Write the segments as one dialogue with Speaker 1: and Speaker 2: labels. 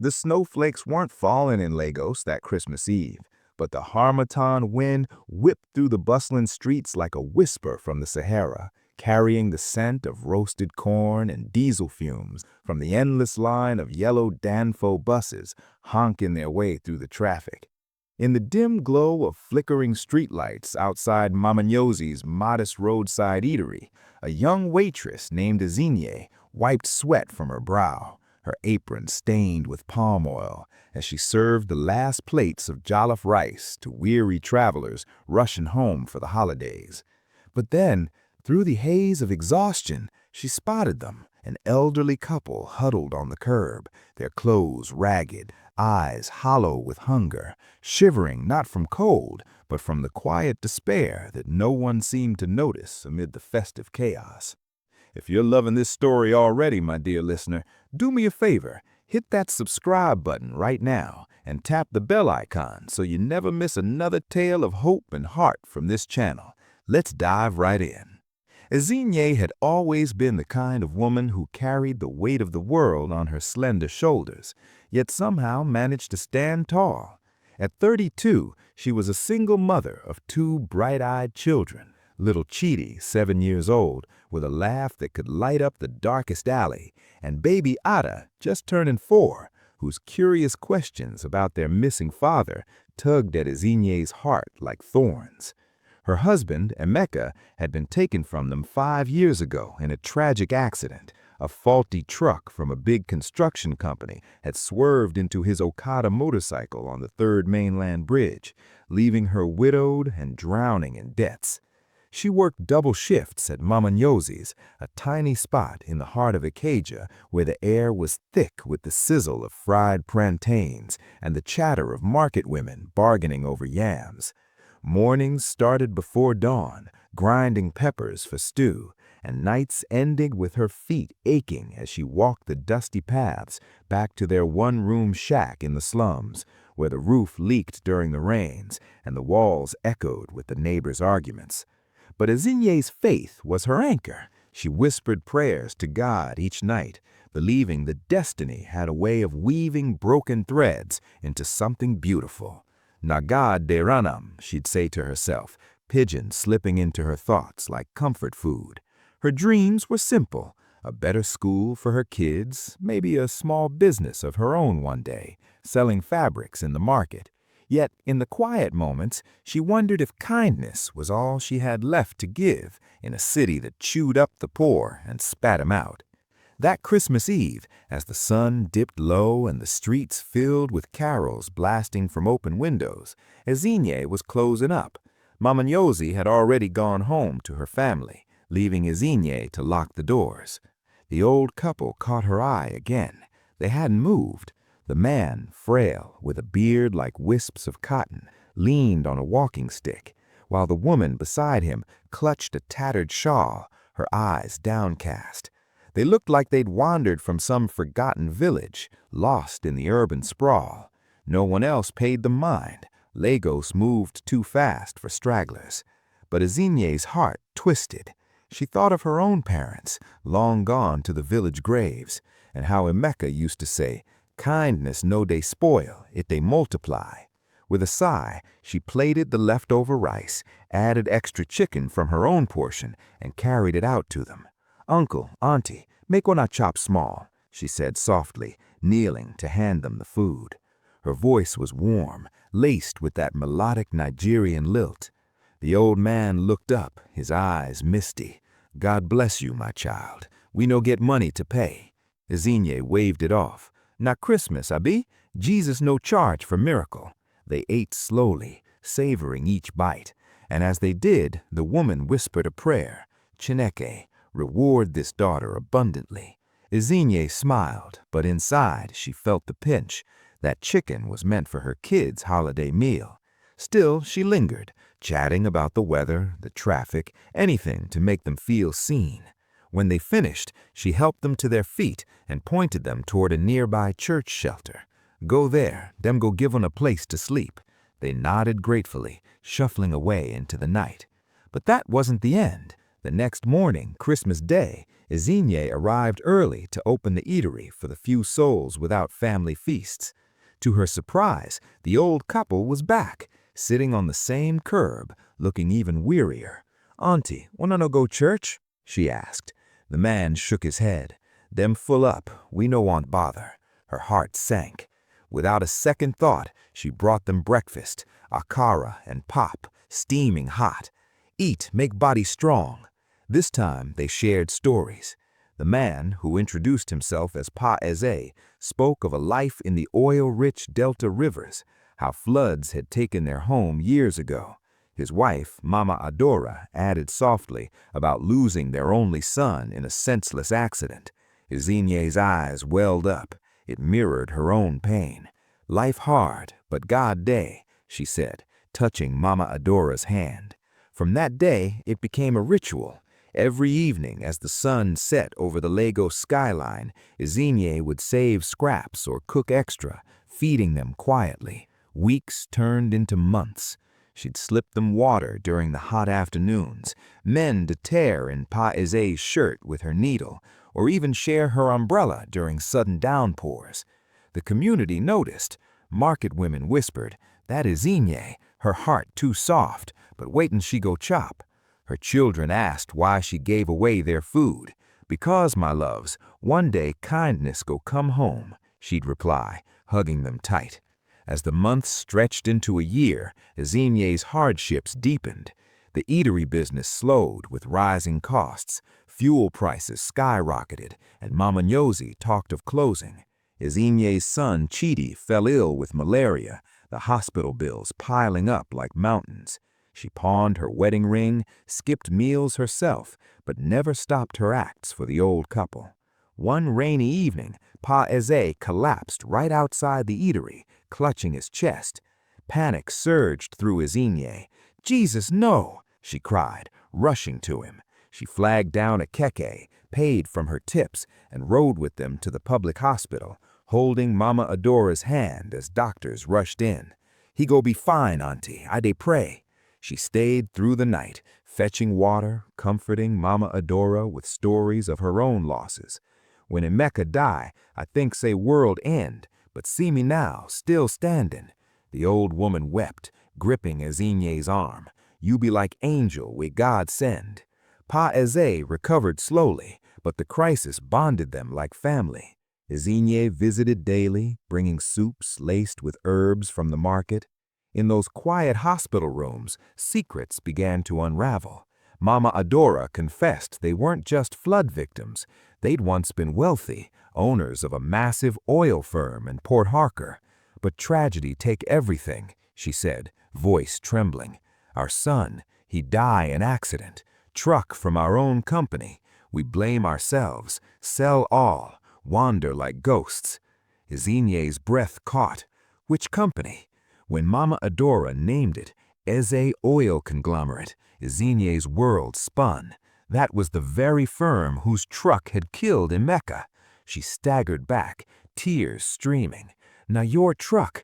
Speaker 1: The snowflakes weren't falling in Lagos that Christmas Eve, but the Harmattan wind whipped through the bustling streets like a whisper from the Sahara, carrying the scent of roasted corn and diesel fumes from the endless line of yellow Danfo buses honking their way through the traffic. In the dim glow of flickering streetlights outside Mama Nyozi's modest roadside eatery, a young waitress named Ezinne wiped sweat from her brow, her apron stained with palm oil, as she served the last plates of jollof rice to weary travelers rushing home for the holidays. But then, through the haze of exhaustion, she spotted them, an elderly couple huddled on the curb, their clothes ragged, eyes hollow with hunger, shivering not from cold, but from the quiet despair that no one seemed to notice amid the festive chaos. If you're loving this story already, my dear listener, do me a favor, hit that subscribe button right now and tap the bell icon so you never miss another tale of hope and heart from this channel. Let's dive right in. Ezinne had always been the kind of woman who carried the weight of the world on her slender shoulders, yet somehow managed to stand tall. At 32, she was a single mother of two bright-eyed children, little Chidi, 7 years old, with a laugh that could light up the darkest alley, and baby Ada, just turning 4, whose curious questions about their missing father tugged at Ezinne's heart like thorns. Her husband, Emeka, had been taken from them 5 years ago in a tragic accident. A faulty truck from a big construction company had swerved into his Okada motorcycle on the Third Mainland Bridge, leaving her widowed and drowning in debts. She worked double shifts at Mama Nyozi's, a tiny spot in the heart of Ikeja where the air was thick with the sizzle of fried plantains and the chatter of market women bargaining over yams. Mornings started before dawn, grinding peppers for stew, and nights ended with her feet aching as she walked the dusty paths back to their one-room shack in the slums, where the roof leaked during the rains and the walls echoed with the neighbors' arguments. But Ezinne's faith was her anchor. She whispered prayers to God each night, believing that destiny had a way of weaving broken threads into something beautiful. Nagad de Ranam, she'd say to herself, pigeon slipping into her thoughts like comfort food. Her dreams were simple, a better school for her kids, maybe a small business of her own one day, selling fabrics in the market. Yet, in the quiet moments, she wondered if kindness was all she had left to give in a city that chewed up the poor and spat 'em out. That Christmas Eve, as the sun dipped low and the streets filled with carols blasting from open windows, Ezinne was closing up. Mama Nyozi had already gone home to her family, leaving Ezinne to lock the doors. The old couple caught her eye again. They hadn't moved. The man, frail, with a beard like wisps of cotton, leaned on a walking stick, while the woman beside him clutched a tattered shawl, her eyes downcast. They looked like they'd wandered from some forgotten village, lost in the urban sprawl. No one else paid them mind. Lagos moved too fast for stragglers. But Ezinne's heart twisted. She thought of her own parents, long gone to the village graves, and how Emeka used to say, "Kindness no dey spoil, it dey multiply." With a sigh, she plated the leftover rice, added extra chicken from her own portion, and carried it out to them. "Uncle, auntie, make una chop small," she said softly, kneeling to hand them the food. Her voice was warm, laced with that melodic Nigerian lilt. The old man looked up, his eyes misty. "God bless you, my child. We no get money to pay." Ezinne waved it off. "Na Christmas, abi? Jesus no charge for miracle." They ate slowly, savoring each bite, and as they did, the woman whispered a prayer. "Chineke, reward this daughter abundantly." Ezinne smiled, but inside she felt the pinch. That chicken was meant for her kids' holiday meal. Still, she lingered, chatting about the weather, the traffic, anything to make them feel seen. When they finished, she helped them to their feet and pointed them toward a nearby church shelter. "Go there, them go give 'em a place to sleep." They nodded gratefully, shuffling away into the night. But that wasn't the end. The next morning, Christmas Day, Ezinne arrived early to open the eatery for the few souls without family feasts. To her surprise, the old couple was back, sitting on the same curb, looking even wearier. "Auntie, wanna no go church?" she asked. The man shook his head. "Them full up, we no want bother." Her heart sank. Without a second thought, she brought them breakfast, akara and pop, steaming hot. "Eat, make body strong." This time they shared stories. The man, who introduced himself as Pa Eze, spoke of a life in the oil-rich Delta rivers, how floods had taken their home years ago. His wife, Mama Adora, added softly about losing their only son in a senseless accident. Ezinne's eyes welled up. It mirrored her own pain. "Life hard, but God day," she said, touching Mama Adora's hand. From that day, it became a ritual. Every evening, as the sun set over the Lagos skyline, Ezinne would save scraps or cook extra, feeding them quietly. Weeks turned into months. She'd slip them water during the hot afternoons, mend a tear in Pa Eze's shirt with her needle, or even share her umbrella during sudden downpours. The community noticed. Market women whispered, "That Ezinne, her heart too soft, but waitin' she go chop." Her children asked why she gave away their food. "Because, my loves, one day kindness go come home," she'd reply, hugging them tight. As the months stretched into a year, Ezinne's hardships deepened. The eatery business slowed with rising costs. Fuel prices skyrocketed, and Mama Nyosi talked of closing. Ezinne's son, Chidi, fell ill with malaria, the hospital bills piling up like mountains. She pawned her wedding ring, skipped meals herself, but never stopped her acts for the old couple. One rainy evening, Pa Eze collapsed right outside the eatery, clutching his chest. Panic surged through Ezinne. "Jesus, no!" she cried, rushing to him. She flagged down a keke, paid from her tips, and rode with them to the public hospital, holding Mama Adora's hand as doctors rushed in. "He go be fine, auntie, I dey pray." She stayed through the night, fetching water, comforting Mama Adora with stories of her own losses. "When Emeka die, I think say world end, but see me now, still standing." The old woman wept, gripping Ezinne's arm. "You be like angel we God send." Pa Eze recovered slowly, but the crisis bonded them like family. Ezinne visited daily, bringing soups laced with herbs from the market. In those quiet hospital rooms, secrets began to unravel. Mama Adora confessed they weren't just flood victims. They'd once been wealthy, owners of a massive oil firm in Port Harcourt. "But tragedy take everything," she said, voice trembling. "Our son, he die in accident. Truck from our own company. We blame ourselves, sell all, wander like ghosts." Ezinne's breath caught. Which company? When Mama Adora named it, Eze Oil Conglomerate, Ezinne's world spun. That was the very firm whose truck had killed Emeka. She staggered back, tears streaming. Now your truck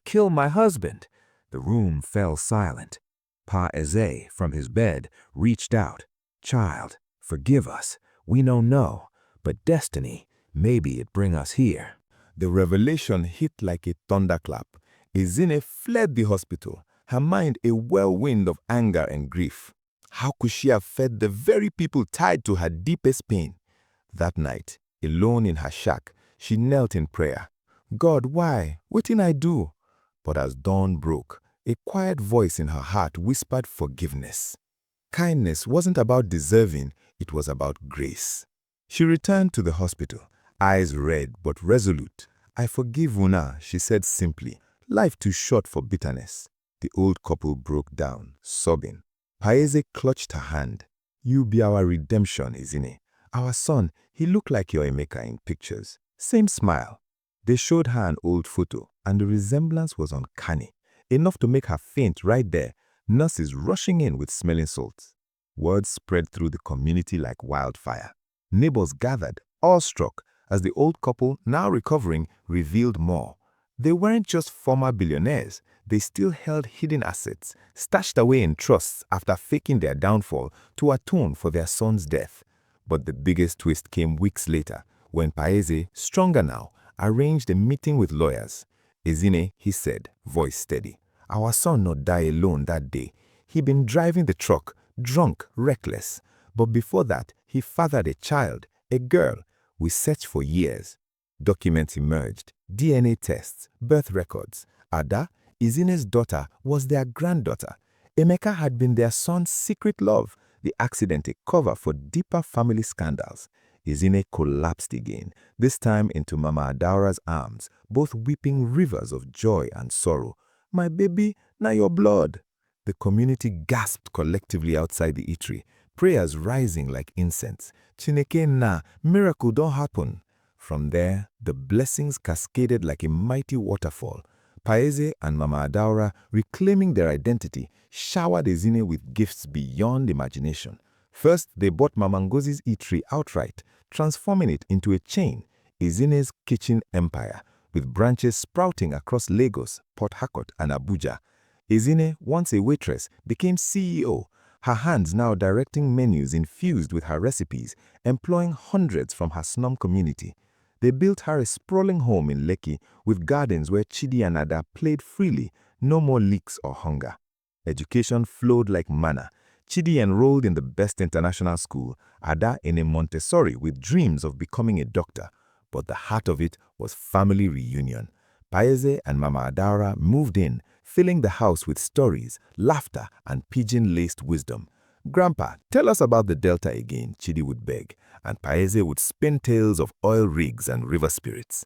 Speaker 1: kill my husband." The room fell silent. Pa Eze, from his bed, reached out. "Child, forgive us. We don't know. But destiny, maybe it bring us here." The revelation hit like a thunderclap. Ezinne fled the hospital, her mind a whirlwind of anger and grief. How could she have fed the very people tied to her deepest pain? That night, alone in her shack, she knelt in prayer. "God, why? What did I do?" But as dawn broke, a quiet voice in her heart whispered forgiveness. Kindness wasn't about deserving, it was about grace. She returned to the hospital, eyes red but resolute. "I forgive Una," she said simply. "Life too short for bitterness." The old couple broke down, sobbing. Paese clutched her hand. "You be our redemption, Ezinne. Our son, he looked like your Emeka in pictures. Same smile." They showed her an old photo, and the resemblance was uncanny, enough to make her faint right there, nurses rushing in with smelling salts. Word spread through the community like wildfire. Neighbors gathered, awestruck, as the old couple, now recovering, revealed more. They weren't just former billionaires, they still held hidden assets, stashed away in trusts after faking their downfall to atone for their son's death. But the biggest twist came weeks later, when Paese, stronger now, arranged a meeting with lawyers. Ezinne, he said, voice steady, our son not die alone that day. He been driving the truck, drunk, reckless. But before that, he fathered a child, a girl. We searched for years. Documents emerged, DNA tests, birth records. Ada, Ezinne's daughter, was their granddaughter. Emeka had been their son's secret love, the accident a cover for deeper family scandals. Ezinne collapsed again, this time into Mama Adaura's arms, both weeping rivers of joy and sorrow. My baby, na your blood. The community gasped collectively outside the eatery, prayers rising like incense. Chineke na, miracle don't happen. From there, the blessings cascaded like a mighty waterfall. Paese and Mama Adaura, reclaiming their identity, showered Ezinne with gifts beyond imagination. First, they bought Mama Ngozi's eatery outright, transforming it into a chain, Ezinne's kitchen empire, with branches sprouting across Lagos, Port Harcourt, and Abuja. Ezinne, once a waitress, became CEO, her hands now directing menus infused with her recipes, employing hundreds from her slum community. They built her a sprawling home in Lekki with gardens where Chidi and Ada played freely, no more leaks or hunger. Education flowed like manna. Chidi enrolled in the best international school, Ada in a Montessori with dreams of becoming a doctor. But the heart of it was family reunion. Paese and Mama Adaura moved in, filling the house with stories, laughter, and pigeon-laced wisdom. Grandpa, tell us about the Delta again, Chidi would beg, and Paese would spin tales of oil rigs and river spirits.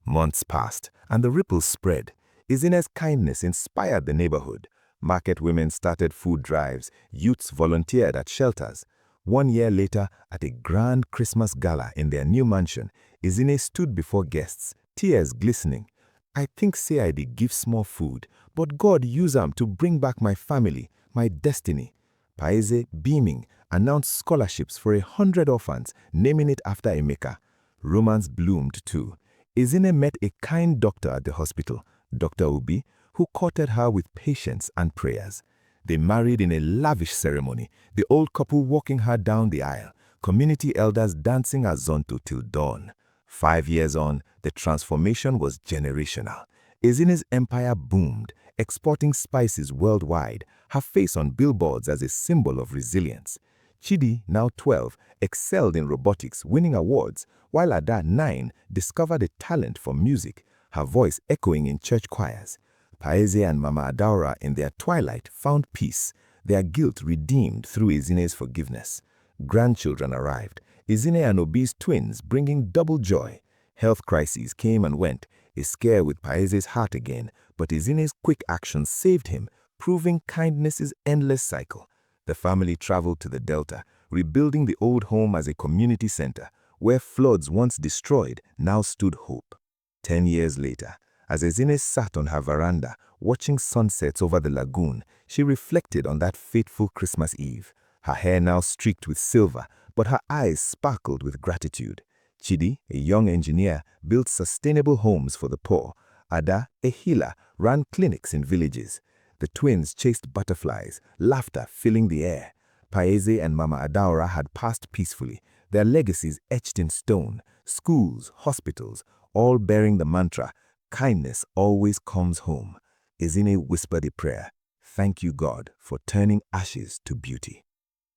Speaker 1: Months passed, and the ripples spread. Ezinne's kindness inspired the neighborhood. Market women started food drives, youths volunteered at shelters. 1 year later, at a grand Christmas gala in their new mansion, Ezinne stood before guests, tears glistening. I think say I did give small food, but God use am to bring back my family, my destiny. Paese, beaming, announced scholarships for 100 orphans, naming it after Emeka. Romance bloomed too. Ezinne met a kind doctor at the hospital, Dr. Obi, who courted her with patience and prayers. They married in a lavish ceremony, the old couple walking her down the aisle, community elders dancing azonto till dawn. 5 years on, the transformation was generational. Ezinne's empire boomed, exporting spices worldwide, her face on billboards as a symbol of resilience. Chidi, now 12, excelled in robotics, winning awards, while Ada, 9, discovered a talent for music, her voice echoing in church choirs. Paese and Mama Adaura in their twilight found peace, their guilt redeemed through Ezinne's forgiveness. Grandchildren arrived, Ezinne and Obi's twins bringing double joy. Health crises came and went, a scare with Paese's heart again, but Ezinne's quick action saved him, proving kindness's endless cycle. The family traveled to the Delta, rebuilding the old home as a community center, where floods once destroyed now stood hope. 10 years later, as Ezinne sat on her veranda, watching sunsets over the lagoon, she reflected on that fateful Christmas Eve. Her hair now streaked with silver, but her eyes sparkled with gratitude. Chidi, a young engineer, built sustainable homes for the poor. Ada, a healer, ran clinics in villages. The twins chased butterflies, laughter filling the air. Paese and Mama Adaura had passed peacefully, their legacies etched in stone, schools, hospitals, all bearing the mantra, kindness always comes home. Ezinne whispered a prayer, thank you, God, for turning ashes to beauty.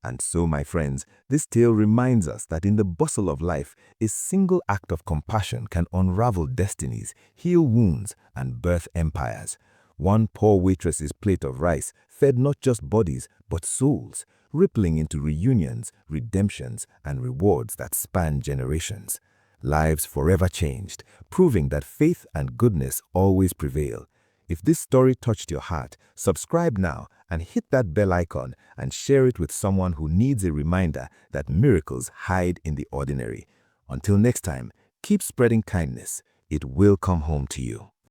Speaker 1: And so, my friends, this tale reminds us that in the bustle of life, a single act of compassion can unravel destinies, heal wounds, and birth empires. One poor waitress's plate of rice fed not just bodies, but souls, rippling into reunions, redemptions, and rewards that span generations. Lives forever changed, proving that faith and goodness always prevail. If this story touched your heart, subscribe now and hit that bell icon and share it with someone who needs a reminder that miracles hide in the ordinary. Until next time, keep spreading kindness. It will come home to you.